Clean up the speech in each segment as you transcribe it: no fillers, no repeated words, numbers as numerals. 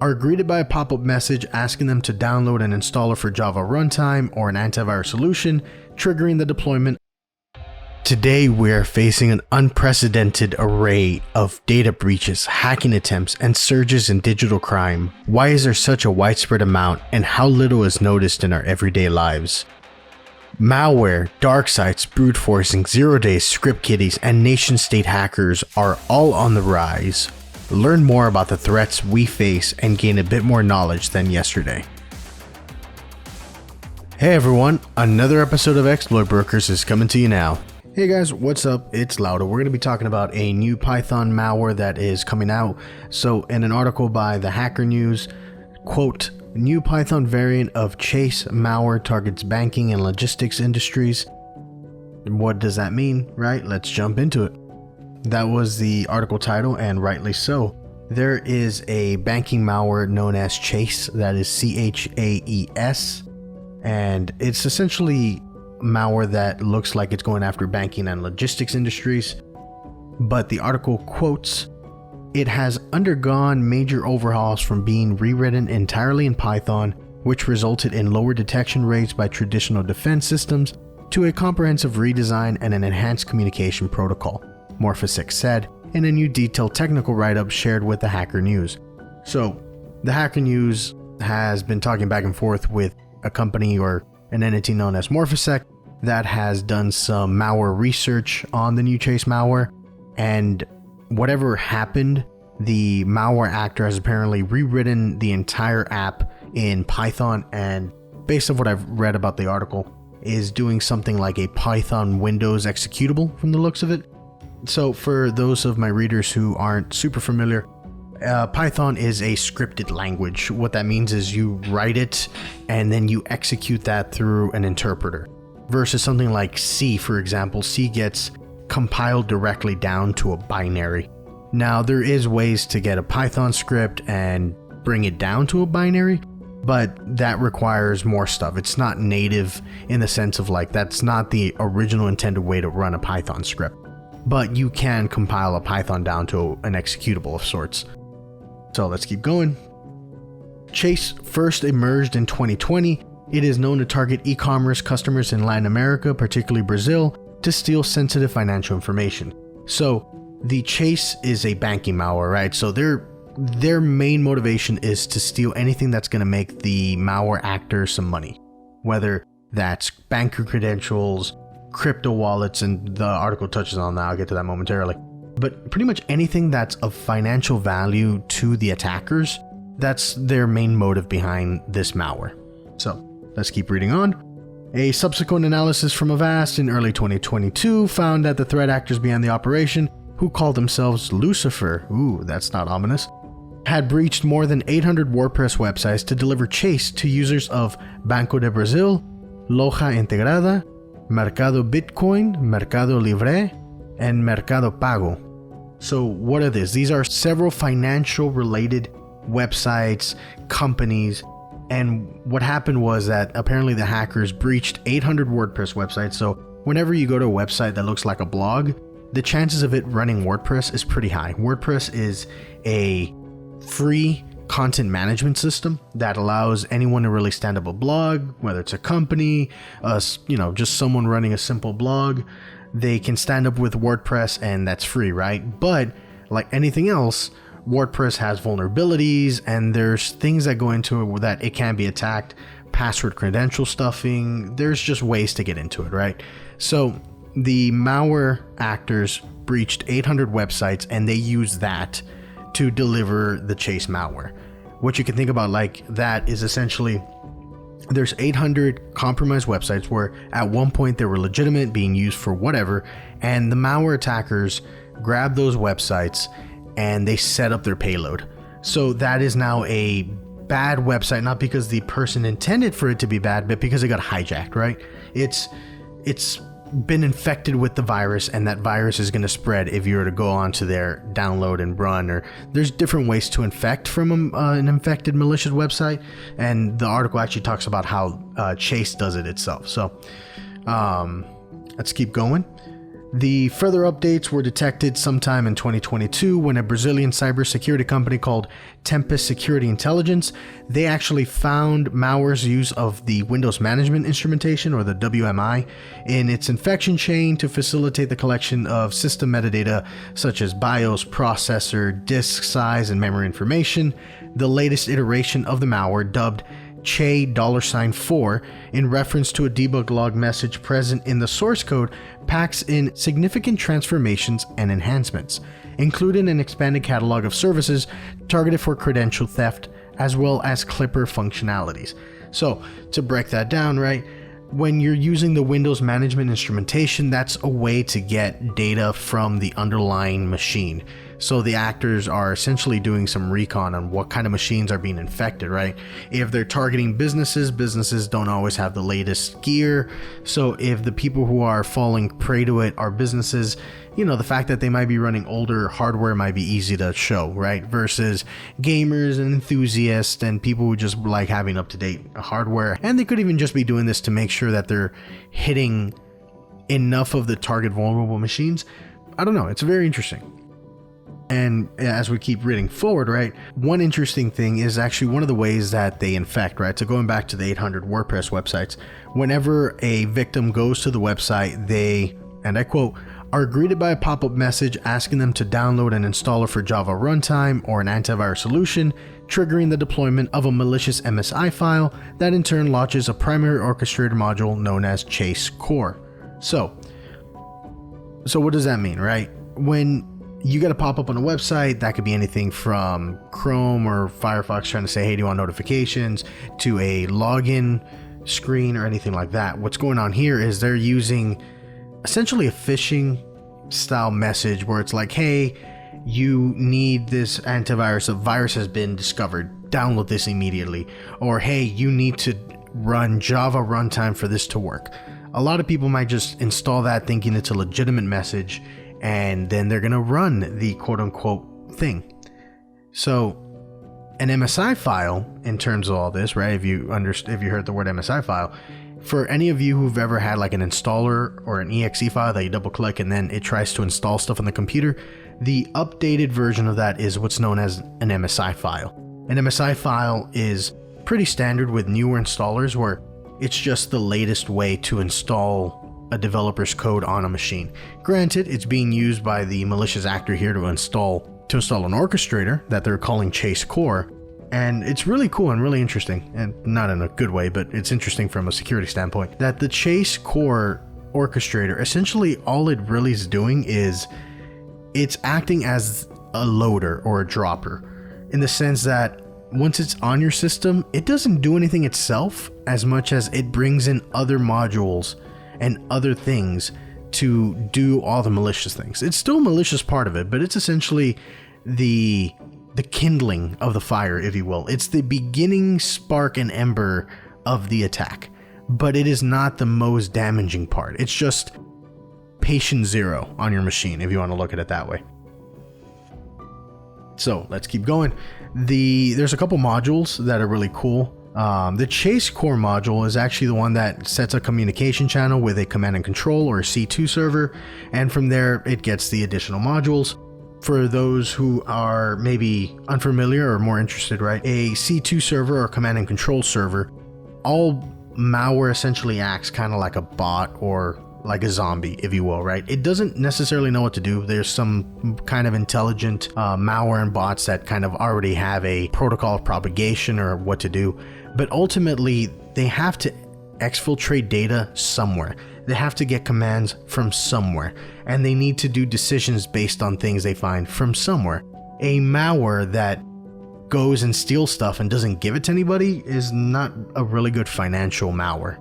are greeted by a pop-up message asking them to download an installer for Java runtime or an antivirus solution, triggering the deployment. Today, we're facing an unprecedented array of data breaches, hacking attempts, and surges in digital crime. Why is there such a widespread amount, and how little is noticed in our everyday lives? Malware, dark sites, brute forcing, zero-days, script kiddies, and nation-state hackers are all on the rise. Learn more about the threats we face and gain a bit more knowledge than yesterday. Hey everyone, another episode of Exploit Brokers is coming to you now. Hey guys, what's up? It's Lauda. We're going to be talking about a new Python malware that is coming out. So in an article by TheHackerNews, quote, new Python variant of Chase malware targets banking and logistics industries. What does that mean, right? Let's jump into it. That was the article title, and rightly so. There is a banking malware known as Chase, that is CHAES, and it's essentially malware that looks like it's going after banking and logistics industries, but the article quotes, it has undergone major overhauls from being rewritten entirely in Python, which resulted in lower detection rates by traditional defense systems, to a comprehensive redesign and an enhanced communication protocol, infosec said in a new detailed technical write-up shared with TheHackerNews. So, TheHackerNews has been talking back and forth with a company or an entity known as infosec that has done some malware research on the new Chase malware, and whatever happened, the malware actor has apparently rewritten the entire app in Python, and based on what I've read about the article, is doing something like a Python Windows executable from the looks of it. So for those of my readers who aren't super familiar, Python is a scripted language. What that means is you write it and then you execute that through an interpreter. Versus something like C, for example, C gets compiled directly down to a binary. Now, there is ways to get a Python script and bring it down to a binary, but that requires more stuff. It's not native in the sense of like, that's not the original intended way to run a Python script. But you can compile a Python down to an executable of sorts. So let's keep going. Chase first emerged in 2020. It is known to target e-commerce customers in Latin America, particularly Brazil, to steal sensitive financial information. So the Chase is a banking malware, right? So their main motivation is to steal anything that's going to make the malware actor some money, whether that's banker credentials, crypto wallets, and the article touches on that. I'll get to that momentarily. But pretty much anything that's of financial value to the attackers, that's their main motive behind this malware. So let's keep reading on. A subsequent analysis from Avast in early 2022 found that the threat actors behind the operation, who called themselves Lucifer, ooh, that's not ominous, had breached more than 800 WordPress websites to deliver Chase to users of Banco de Brasil, Loja Integrada, Mercado Bitcoin, Mercado Libre, and Mercado Pago. So what are these? These are several financial related websites, companies, and what happened was that apparently the hackers breached 800 WordPress websites. So whenever you go to a website that looks like a blog, the chances of it running WordPress is pretty high. WordPress is a free content management system that allows anyone to really stand up a blog, whether it's a company, just someone running a simple blog. They can stand up with WordPress, and that's free, right? But like anything else, WordPress has vulnerabilities, and there's things that go into it that it can be attacked, password credential stuffing. There's just ways to get into it, right? So the malware actors breached 800 websites, and they used that to deliver the Chase malware. What you can think about like that is essentially there's 800 compromised websites where at one point they were legitimate, being used for whatever, and the malware attackers grabbed those websites and they set up their payload. So that is now a bad website, not because the person intended for it to be bad, but because it got hijacked, right? It's been infected with the virus, and that virus is going to spread if you were to go onto their download and run, or there's different ways to infect from an infected malicious website, and the article actually talks about how Chase does it itself. So let's keep going. The further updates were detected sometime in 2022 when a Brazilian cybersecurity company called Tempest Security Intelligence, they actually found malware's use of the Windows Management Instrumentation, or the WMI, in its infection chain to facilitate the collection of system metadata such as BIOS, processor, disk size, and memory information. The latest iteration of the malware, dubbed $4 in reference to a debug log message present in the source code, packs in significant transformations and enhancements, including an expanded catalog of services targeted for credential theft, as well as Clipper functionalities. So to break that down, right, when you're using the Windows Management Instrumentation, that's a way to get data from the underlying machine. So the actors are essentially doing some recon on what kind of machines are being infected, right? If they're targeting businesses, businesses don't always have the latest gear. So if the people who are falling prey to it are businesses, you know, the fact that they might be running older hardware might be easy to show, right? Versus gamers and enthusiasts and people who just like having up-to-date hardware. And they could even just be doing this to make sure that they're hitting enough of the target vulnerable machines. I don't know. It's very interesting. And as we keep reading forward, right, one interesting thing is actually one of the ways that they infect, right? So going back to the 800 WordPress websites, whenever a victim goes to the website, they, and I quote, are greeted by a pop-up message asking them to download an installer for Java runtime or an antivirus solution, triggering the deployment of a malicious MSI file that in turn launches a primary orchestrator module known as Chase Core. So what does that mean, right? When you get a pop-up on a website, that could be anything from Chrome or Firefox trying to say, hey, do you want notifications, to a login screen or anything like that. What's going on here is they're using essentially a phishing style message where it's like, hey, you need this antivirus, a virus has been discovered, download this immediately. Or hey, you need to run Java runtime for this to work. A lot of people might just install that thinking it's a legitimate message, and then they're gonna run the quote-unquote thing. So an MSI file, in terms of all this, right, if you heard the word MSI file, for any of you who've ever had like an installer or an exe file that you double click and then it tries to install stuff on the computer, the updated version of that is what's known as an MSI file. An MSI file is pretty standard with newer installers, where it's just the latest way to install a developer's code on a machine. Granted, it's being used by the malicious actor here to install an orchestrator that they're calling Chase Core, and it's really cool and really interesting, and not in a good way, but it's interesting from a security standpoint, that the Chase Core orchestrator, essentially all it really is doing is it's acting as a loader or a dropper, in the sense that once it's on your system, it doesn't do anything itself as much as it brings in other modules and other things to do all the malicious things. It's still a malicious part of it, but it's essentially the kindling of the fire, if you will. It's the beginning spark and ember of the attack, but it is not the most damaging part. It's just patient zero on your machine, if you want to look at it that way. So let's keep going. There's a couple modules that are really cool. The Chase Core module is actually the one that sets a communication channel with a command and control or a C2 server, and from there it gets the additional modules. For those who are maybe unfamiliar or more interested, right, a C2 server or command and control server, all malware essentially acts kind of like a bot or like a zombie, if you will, right? It doesn't necessarily know what to do. There's some kind of intelligent malware and bots that kind of already have a protocol of propagation or what to do, but ultimately they have to exfiltrate data somewhere. They have to get commands from somewhere, and they need to do decisions based on things they find from somewhere. A malware that goes and steals stuff and doesn't give it to anybody is not a really good financial malware.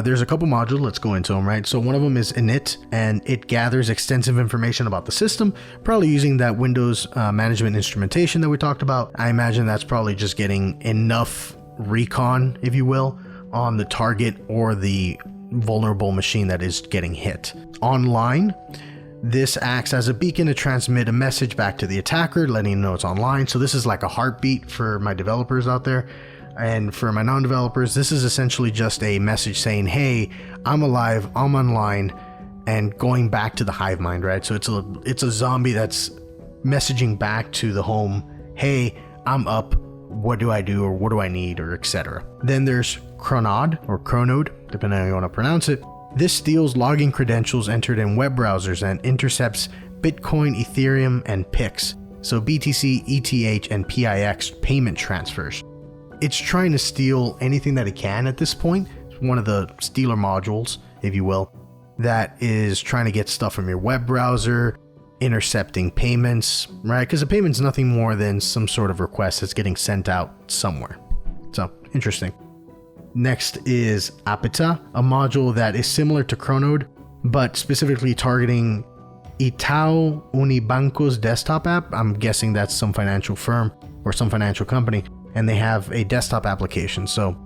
There's a couple modules, let's go into them, right? So one of them is init, and it gathers extensive information about the system, probably using that Windows management instrumentation that we talked about. I imagine that's probably just getting enough recon, if you will, on the target or the vulnerable machine that is getting hit. Online, this acts as a beacon to transmit a message back to the attacker, letting them know it's online. So this is like a heartbeat for my developers out there. And for my non-developers, this is essentially just a message saying, hey, I'm alive, I'm online, and going back to the hive mind, right? So it's a zombie that's messaging back to the home, hey, I'm up, what do I do, or what do I need, or etc. Then there's Chronode, depending on how you want to pronounce it. This steals login credentials entered in web browsers and intercepts Bitcoin, Ethereum, and PIX, so BTC, ETH, and PIX payment transfers. It's trying to steal anything that it can at this point. It's one of the stealer modules, if you will, that is trying to get stuff from your web browser, intercepting payments, right? Because a payment's nothing more than some sort of request that's getting sent out somewhere. So, interesting. Next is Apita, a module that is similar to Chronode, but specifically targeting Itaú Unibanco's desktop app. I'm guessing that's some financial firm or some financial company, and they have a desktop application. So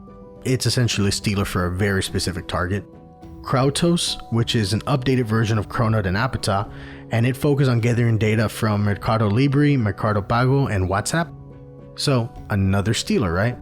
it's essentially a stealer for a very specific target. Krautos, which is an updated version of Chronode and Apita, and it focuses on gathering data from Mercado Libre, Mercado Pago, and WhatsApp. So another stealer, right?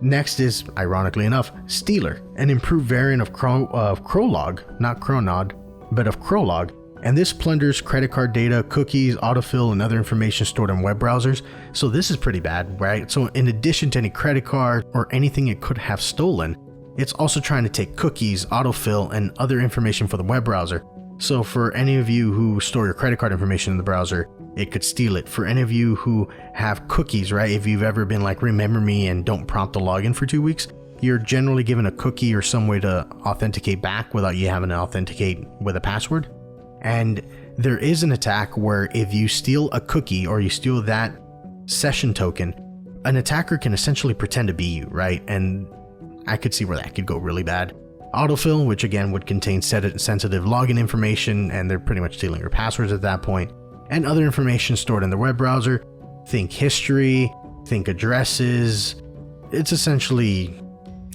Next is, ironically enough, Stealer, an improved variant of Crowlog, not Chronode, but of Crowlog, and this plunders credit card data, cookies, autofill, and other information stored in web browsers. So this is pretty bad, right? So in addition to any credit card or anything it could have stolen, it's also trying to take cookies, autofill, and other information for the web browser. So for any of you who store your credit card information in the browser, it could steal it. For any of you who have cookies, right? If you've ever been like, remember me and don't prompt the login for 2 weeks, you're generally given a cookie or some way to authenticate back without you having to authenticate with a password. And there is an attack where if you steal a cookie or you steal that session token, an attacker can essentially pretend to be you, right? And I could see where that could go really bad. Autofill, which again would contain sensitive login information, and they're pretty much stealing your passwords at that point, and other information stored in the web browser. Think history, think addresses. It's essentially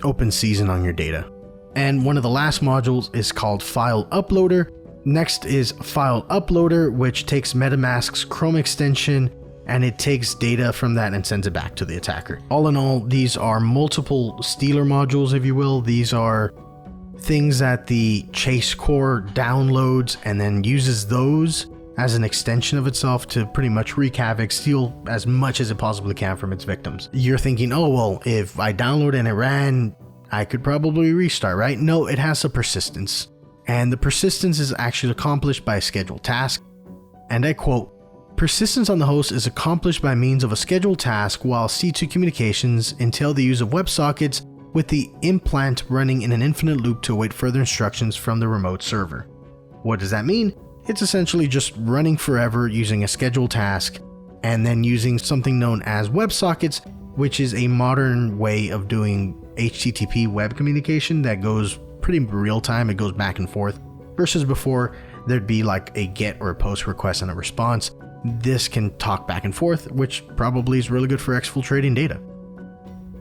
open season on your data. And one of the last modules is called File Uploader. Next is File Uploader, which takes MetaMask's Chrome extension and it takes data from that and sends it back to the attacker. All in all, these are multiple stealer modules, if you will. These are things that the Chase core downloads and then uses those as an extension of itself to pretty much wreak havoc, steal as much as it possibly can from its victims. You're thinking, oh, well, if I download and it ran, I could probably restart, right? No, it has a persistence. And the persistence is actually accomplished by a scheduled task. And I quote, "Persistence on the host is accomplished by means of a scheduled task, while C2 communications entail the use of WebSockets with the implant running in an infinite loop to await further instructions from the remote server." What does that mean? It's essentially just running forever using a scheduled task and then using something known as WebSockets, which is a modern way of doing HTTP web communication that goes pretty real time. It goes back and forth, versus before there'd be like a get or a post request and a response. This can talk back and forth, which probably is really good for exfiltrating data.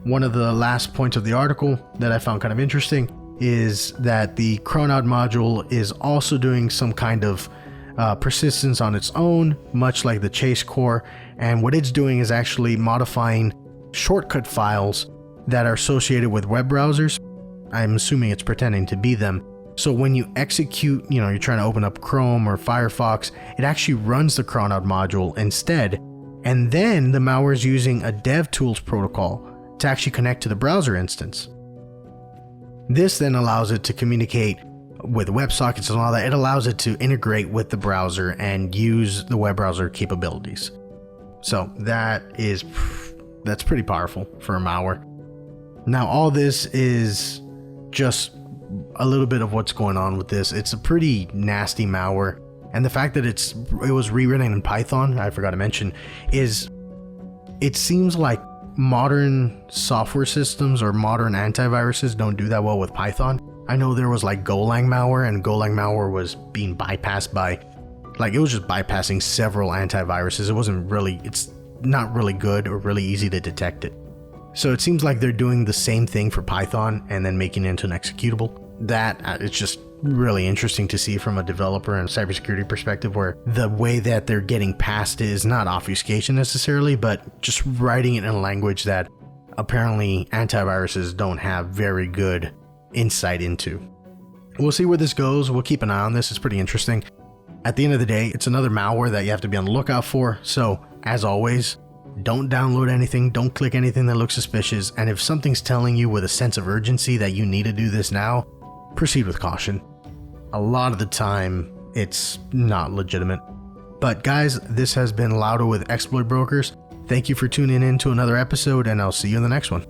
One of the last points of the article that I found kind of interesting is that the Chronode module is also doing some kind of persistence on its own, much like the Chase core. And what it's doing is actually modifying shortcut files that are associated with web browsers. I'm assuming it's pretending to be them. So when you execute, you're trying to open up Chrome or Firefox, it actually runs the Chronode module instead. And then the malware is using a DevTools protocol to actually connect to the browser instance. This then allows it to communicate with WebSockets and all that. It allows it to integrate with the browser and use the web browser capabilities. So that's pretty powerful for a malware. Now, all this is just a little bit of what's going on with this. It's a pretty nasty malware, and the fact that it was rewritten in Python, I forgot to mention, is it seems like modern software systems or modern antiviruses don't do that well with Python. I know there was like Golang malware, and Golang malware was being bypassed by, it was just bypassing several antiviruses. It's not really good or really easy to detect it. So it seems like they're doing the same thing for Python and then making it into an executable. That it's just really interesting to see from a developer and cybersecurity perspective, where the way that they're getting past it is not obfuscation necessarily, but just writing it in a language that apparently antiviruses don't have very good insight into. We'll see where this goes. We'll keep an eye on this. It's pretty interesting. At the end of the day, it's another malware that you have to be on the lookout for. So, as always, don't download anything, don't click anything that looks suspicious, and if something's telling you with a sense of urgency that you need to do this now, proceed with caution. A lot of the time, it's not legitimate. But guys, this has been Lauda with Exploit Brokers. Thank you for tuning in to another episode, and I'll see you in the next one.